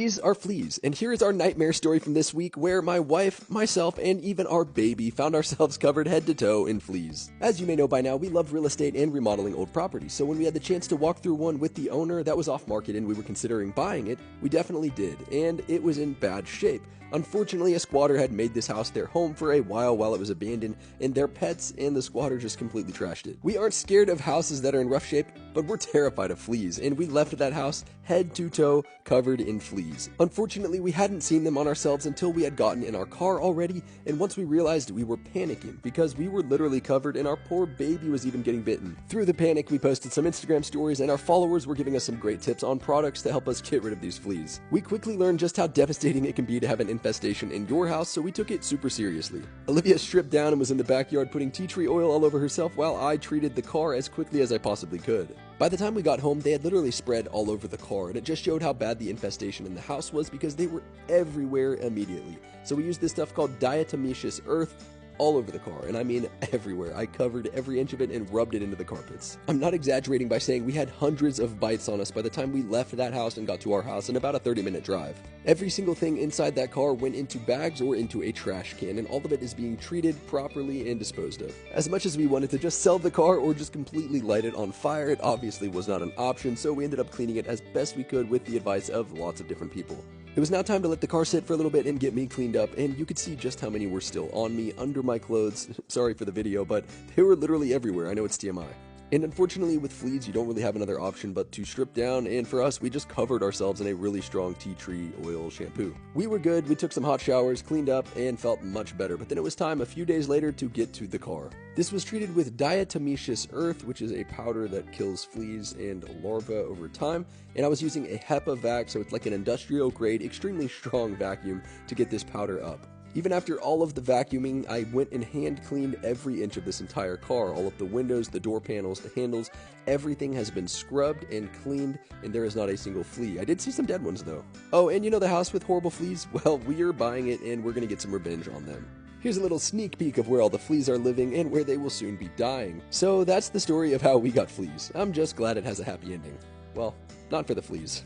These are fleas, and here is our nightmare story from this week where my wife, myself, and even our baby found ourselves covered head to toe in fleas. As you may know by now, we love real estate and remodeling old properties, so when we had the chance to walk through one with the owner that was off market and we were considering buying it, we definitely did, and it was in bad shape. Unfortunately, a squatter had made this house their home for a while it was abandoned, and their pets and the squatter just completely trashed it. We aren't scared of houses that are in rough shape, but we're terrified of fleas, and we left that house head to toe covered in fleas. Unfortunately, we hadn't seen them on ourselves until we had gotten in our car already, and once we realized, we were panicking because we were literally covered and our poor baby was even getting bitten. Through the panic, we posted some Instagram stories and our followers were giving us some great tips on products to help us get rid of these fleas. We quickly learned just how devastating it can be to have an infestation in your house, so we took it super seriously. Olivia stripped down and was in the backyard putting tea tree oil all over herself while I treated the car as quickly as I possibly could. By the time we got home, they had literally spread all over the car, and it just showed how bad the infestation in the house was because they were everywhere immediately. So we used this stuff called diatomaceous earth all over the car, and I mean everywhere. I covered every inch of it and rubbed it into the carpets. I'm not exaggerating by saying we had hundreds of bites on us by the time we left that house and got to our house in about a 30-minute drive. Every single thing inside that car went into bags or into a trash can, and all of it is being treated properly and disposed of. As much as we wanted to just sell the car or just completely light it on fire, it obviously was not an option, so we ended up cleaning it as best we could with the advice of lots of different people. It was now time to let the car sit for a little bit and get me cleaned up, and you could see just how many were still on me, under my clothes. Sorry for the video, but they were literally everywhere. I know it's TMI. And unfortunately with fleas, you don't really have another option but to strip down, and for us, we just covered ourselves in a really strong tea tree oil shampoo. We were good, we took some hot showers, cleaned up, and felt much better, but then it was time a few days later to get to the car. This was treated with diatomaceous earth, which is a powder that kills fleas and larvae over time, and I was using a HEPA vac, so it's like an industrial grade, extremely strong vacuum to get this powder up. Even after all of the vacuuming, I went and hand cleaned every inch of this entire car. All of the windows, the door panels, the handles, everything has been scrubbed and cleaned, and there is not a single flea. I did see some dead ones though. Oh, and you know the house with horrible fleas? Well, we are buying it and we're gonna get some revenge on them. Here's a little sneak peek of where all the fleas are living and where they will soon be dying. So that's the story of how we got fleas. I'm just glad it has a happy ending. Well, not for the fleas.